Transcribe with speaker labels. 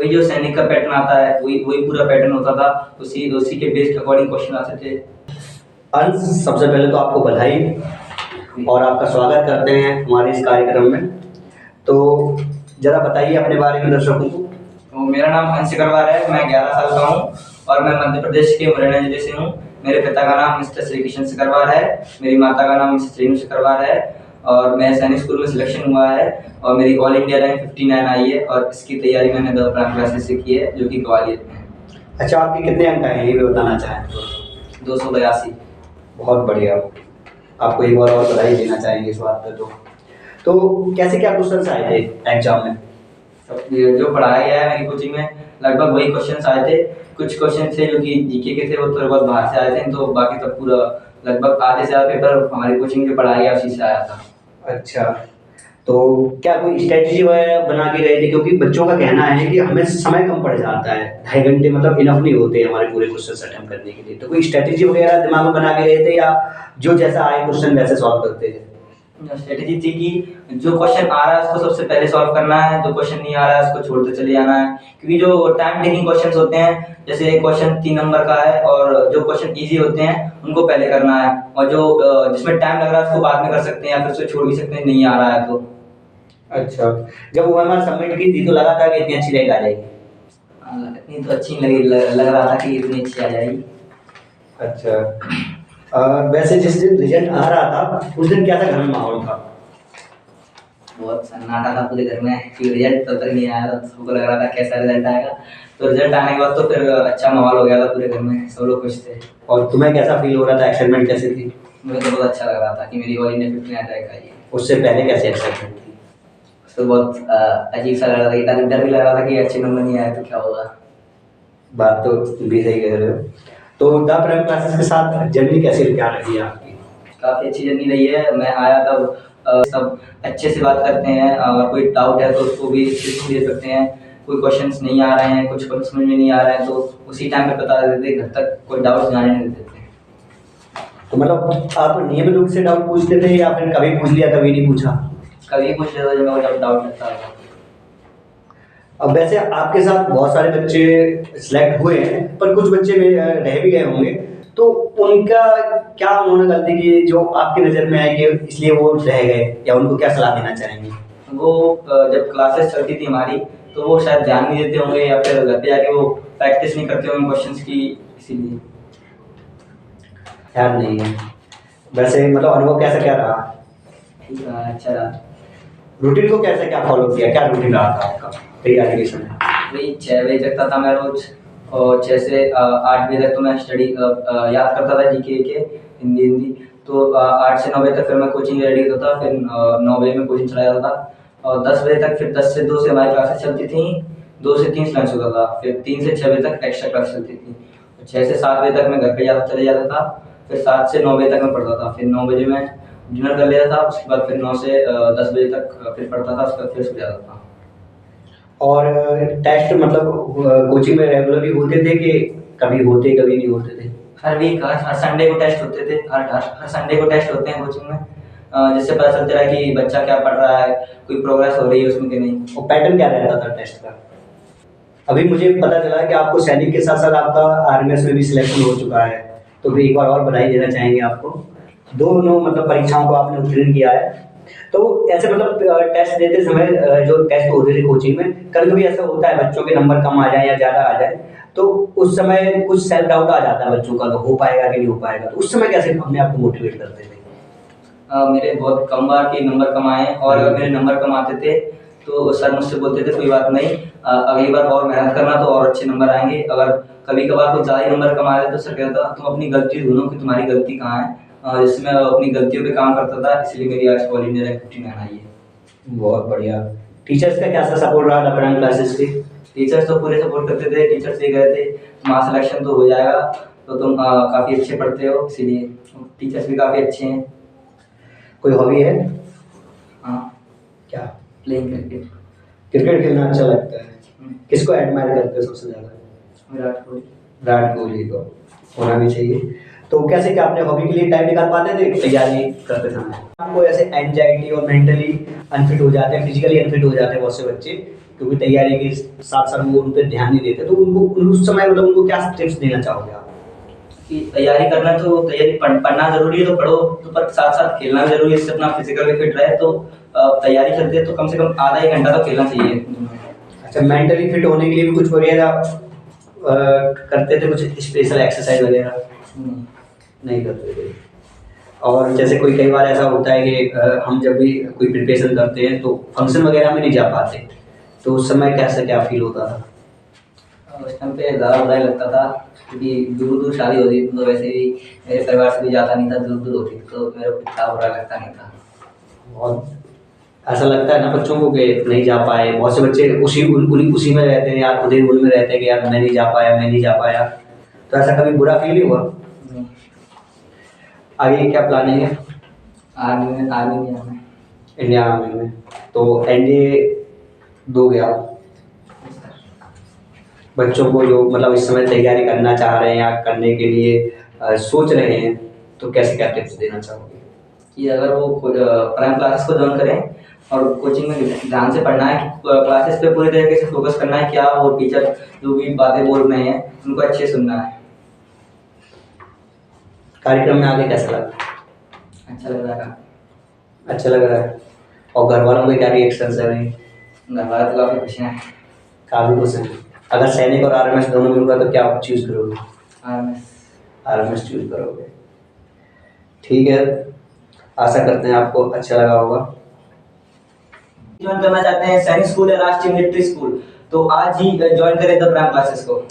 Speaker 1: वही जो सैनिक का पैटर्न आता है वही वही पूरा पैटर्न होता था। उसी उसी के बेस्ड अकॉर्डिंग क्वेश्चन आते थे।
Speaker 2: अंश, सबसे पहले तो आपको बधाई और आपका स्वागत करते हैं हमारे इस कार्यक्रम में। तो जरा बताइए अपने बारे में दर्शकों को।
Speaker 1: तो मेरा नाम अंश अग्रवाल है, मैं 11 साल का हूँ और मैं मध्य प्रदेश के मुरैना जिले से हूँ। मेरे पिता का नाम मिस्टर श्री कृष्ण अग्रवाल है, मेरी माता का नाम मिस्टर रेणु अग्रवाल है और मैं सैनिक स्कूल में सिलेक्शन हुआ है और मेरी ऑल इंडिया रैंक 59 आई है और इसकी तैयारी मैंने 2 प्राइम क्लासेस से की है जो कि ग्वालियर में है।
Speaker 2: अच्छा, आपके कितने अंक आए हैं ये भी बताना चाहें तो?
Speaker 1: 282।
Speaker 2: बहुत बढ़िया, आपको एक बार और बधाई देना चाहेंगे इस बात पे। तो कैसे क्या क्वेश्चन आए थे एग्जाम में?
Speaker 1: जो पढ़ाया गया है मेरी कोचिंग में लगभग वही क्वेश्चंस आए थे। कुछ क्वेश्चन थे जो कि जीके के थे, वो थोड़े बहुत बाहर से आए थे, तो बाकी सब पूरा लगभग आधे से ज़्यादा पेपर हमारी कोचिंग जो पढ़ाया गया उसी से आया था।
Speaker 2: अच्छा, तो क्या कोई स्ट्रेटजी वगैरह बना के गए थे? क्योंकि बच्चों का कहना है कि हमें समय कम पड़ जाता है, 2.5 घंटे मतलब इनफ नहीं होते हमारे पूरे क्वेश्चन अटेम्प्ट करने के लिए। तो कोई स्ट्रेटजी वगैरह दिमाग में बना के गए थे या जो जैसा आए क्वेश्चन वैसे सॉल्व करते थे?
Speaker 1: स्ट्रेटेजी थी कि जो क्वेश्चन आ रहा है उसको सबसे पहले सॉल्व करना है, जो क्वेश्चन नहीं आ रहा है उसको छोड़ते चले जाना है। क्योंकि जो टाइम टेकिंग क्वेश्चंस होते हैं, जैसे एक क्वेश्चन 3 नंबर का है और जो क्वेश्चन इजी होते हैं उनको पहले करना है और जो जिसमें टाइम लग रहा है उसको बाद में कर सकते हैं या फिर उसको छोड़ भी सकते हैं नहीं आ रहा है तो।
Speaker 2: अच्छा, जब वो हमारा सबमिट की थी तो लगा था कि इतनी अच्छी रैंक आ जाएगी?
Speaker 1: इतनी तो अच्छी नहीं लगी, लग रहा था कि इतनी अच्छी आ जाएगी।
Speaker 2: अच्छा, वैसे जिस दिन रिजल्ट आ रहा था उस दिन क्या था घर में माहौल था?
Speaker 1: बहुत सन्नाटा था पूरे घर में कि रिजल्ट तब तक नहीं आया था, सबको लग रहा था कैसा रिजल्ट आएगा। तो रिजल्ट आने के बाद तो फिर अच्छा माहौल हो गया था पूरे घर में, सब लोग खुश थे।
Speaker 2: और तुम्हें कैसा फील हो रहा था? एक्साइटमेंट कैसे थी?
Speaker 1: मुझे तो बहुत अच्छा लग रहा था कि मेरी ऑल इंडिया 59 रैंक आई है।
Speaker 2: उससे पहले कैसे एक्साइटमेंट थी?
Speaker 1: तो बहुत अजीब सा लग रहा था कि डर भी लग रहा था कि अच्छे नंबर नहीं आए तो क्या होगा।
Speaker 2: बात तो भी सही कह रहे हो। तो द प्राइम क्लासेस के साथ जर्नी कैसे क्या रही है आपकी?
Speaker 1: काफ़ी अच्छी जर्नी रही है। मैं आया तब सब अच्छे से बात करते हैं और कोई डाउट है तो उसको भी अच्छे दे सकते हैं। कोई क्वेश्चंस नहीं आ रहे हैं, कुछ समझ में नहीं आ रहा है तो उसी टाइम पे बता देते थे, घर तक कोई डाउट्स जाने नहीं देते थे।
Speaker 2: तो मतलब आप नियमित रूप से डाउट पूछते थे या फिर कभी पूछ लिया कभी नहीं पूछा?
Speaker 1: कभी पूछ लेता जब मेरे को डाउट लगता था।
Speaker 2: अब वैसे आपके साथ बहुत सारे बच्चे सिलेक्ट हुए हैं पर कुछ बच्चे रह भी गए होंगे, तो उनका क्या उन्होंने गलती की जो आपकी नज़र में आई कि इसलिए वो रह गए, या उनको क्या सलाह देना चाहेंगे?
Speaker 1: वो जब क्लासेस चलती थी हमारी तो वो शायद ध्यान नहीं देते होंगे या फिर घर पे जाके वो प्रैक्टिस नहीं करते होंगे क्वेश्चंस की, इसीलिए।
Speaker 2: याद नहीं है। वैसे मतलब अनुभव कैसा क्या रहा?
Speaker 1: ठीक रहा, अच्छा रहा।
Speaker 2: रूटीन को कैसे क्या फॉलो किया? क्या रूटीन रहा था आपका तैयारी के समय?
Speaker 1: वही 6 बजे तक था मैं रोज और 6 से 8 बजे तक तो मैं स्टडी याद करता था जीके के हिंदी। तो 8 से 9 बजे तक फिर मैं कोचिंग रेडी होता था, फिर 9 बजे मैं कोचिंग चला जाता था और 10 बजे तक, फिर 10 से 2 से हमारी क्लासेस चलती थी, 2 से 3 लंच होता था, फिर 3 से 6 बजे तक एक्स्ट्रा क्लास चलती थी। 6 से 7 बजे तक मैं घर पे चले जाता था, फिर 7 से 9 बजे तक मैं पढ़ता था, फिर 9 बजे मैं डिनर कर लेता था, उसके बाद फिर 9 से 10 बजे तक फिर पढ़ता था, उसके बाद फिर सो जाता था।
Speaker 2: और टेस्ट मतलब कोचिंग में रेगुलरली होते थे कि कभी होते कभी नहीं होते थे?
Speaker 1: हर वीक हर संडे को टेस्ट होते थे, हर संडे को टेस्ट होते हैं कोचिंग में, जिससे पता चलता है कि बच्चा क्या पढ़ रहा है, कोई प्रोग्रेस हो रही है उसमें कि नहीं।
Speaker 2: और पैटर्न क्या रहता था टेस्ट का? अभी मुझे पता चला कि आपको सैनिक के साथ साथ आपका आर्मीएस में भी सिलेक्शन हो चुका है, तो भी एक बार और बधाई देना चाहेंगे आपको। दोनों मतलब परीक्षाओं को आपने उत्तीर्ण किया है। तो ऐसे मतलब टेस्ट देते समय जो टेस्ट होते थे कोचिंग में, कभी कभी ऐसा होता है बच्चों के नंबर कम आ जाए या ज़्यादा आ जाए, तो उस समय कुछ सेल्फ डाउट आ जाता है बच्चों का, तो हो पाएगा कि नहीं हो पाएगा, तो उस समय कैसे अपने आप को मोटिवेट करते थे?
Speaker 1: मेरे बहुत कम बार के नंबर कम आए और अगर मेरे नंबर कम आते थे तो सर मुझसे बोलते थे कोई बात नहीं, अगली बार और मेहनत करना तो और अच्छे नंबर आएंगे। अगर कभी कभार कुछ ज़्यादा ही नंबर कम आए तो सर कहता तुम अपनी गलती ढूंढो कि तुम्हारी गलती कहाँ है, जिससे मैं अपनी गलतियों पे काम करता था, इसलिए मेरी आज ऑल इंडिया रैंक 59 आई है।
Speaker 2: बहुत बढ़िया। टीचर्स का कैसा सपोर्ट रहा लखनऊ क्लासेस के?
Speaker 1: टीचर्स तो पूरे सपोर्ट करते थे, टीचर्स ये कहते थे तुम्हारा सिलेक्शन तो हो जाएगा, तो तुम काफ़ी अच्छे पढ़ते हो, इसीलिए टीचर्स भी काफ़ी अच्छे हैं।
Speaker 2: कोई हॉबी है?
Speaker 1: हाँ,
Speaker 2: क्या?
Speaker 1: Playing cricket.
Speaker 2: क्रिकेट खेलना अच्छा लगता है। किसको एडमायर करते हो सबसे ज़्यादा?
Speaker 1: विराट कोहली।
Speaker 2: विराट कोहली को होना भी चाहिए। तो कैसे क्या अपने हॉबी के लिए टाइम निकाल पाते थे तैयारी करते समय? आपको ऐसे एंजाइटी और मेंटली अनफिट हो जाते हैं, फिजिकली अनफिट हो जाते हैं बहुत से बच्चे, क्योंकि तैयारी के साथ साथ वो उन पर ध्यान नहीं देते, तो उनको उस समय मतलब उनको क्या टिप्स देना चाहोगे आप?
Speaker 1: कि तैयारी करना तो तैयारी पढ़ना जरूरी है तो पढ़ो, तो पर साथ साथ खेलना भी जरूरी है, इससे अपना फिजिकल भी फिट रहे। तो तैयारी करते हैं तो कम से कम आधा एक घंटा तो खेलना चाहिए।
Speaker 2: अच्छा, मेंटली फिट होने के लिए भी कुछ वगैरह करते थे, कुछ स्पेशल एक्सरसाइज वगैरह? नहीं करते थे। और जैसे कोई कई बार ऐसा होता है कि हम जब भी कोई प्रिपरेशन करते हैं तो फंक्शन वगैरह में नहीं जा पाते, तो उस समय कैसा क्या फील होता था?
Speaker 1: उस टाइम पे ज़्यादा बुरा ही लगता था, क्योंकि दूर दूर शादी होती थी, तो वैसे भी मेरे परिवार से भी जाता नहीं था, दूर दूर होती थी, तो मेरे को इतना बुरा लगता नहीं था।
Speaker 2: और ऐसा लगता है ना बच्चों को कि नहीं जा पाए, बहुत से बच्चे उसी में रहते हैं यार, उधर में रहते हैं कि यार मैं नहीं जा पाया, मैं नहीं जा पाया। तो ऐसा कभी बुरा फील नहीं हुआ?
Speaker 1: नहीं।
Speaker 2: आगे क्या प्लानिंग है?
Speaker 1: आर्मी में आना है।
Speaker 2: इंडिया आर्मी में तो एनडीए दोगे आप? बच्चों को जो मतलब इस समय तैयारी करना चाह रहे हैं या करने के लिए सोच रहे हैं, तो कैसे क्या टिप्स देना चाहोगे?
Speaker 1: कि अगर वो प्राइम क्लासेस को ज्वाइन करें और कोचिंग में ध्यान से पढ़ना है, क्लासेस पे पूरी तरीके से फोकस करना है, क्या वो टीचर जो भी बातें बोल रहे हैं उनको अच्छे से सुनना है।
Speaker 2: कार्यक्रम में आगे कैसा लगा?
Speaker 1: अच्छा लग रहा है।
Speaker 2: अच्छा लग रहा है। और घर वालों के क्या रिएक्शन है भाई?
Speaker 1: घर वाले तो काफ़ी खुश हैं।
Speaker 2: काफी खुश हैं। अगर सैनिक और आरएमएस दोनों में होगा तो क्या आप चूज करोगे? आरएमएस चूज करोगे। ठीक है, आशा करते हैं आपको अच्छा लगा होगा।
Speaker 1: ज्वाइन करना चाहते हैं सैनिक स्कूल या राष्ट्रीय मिलिट्री स्कूल, तो आज ही ज्वाइन करें द प्राइम क्लासेस को।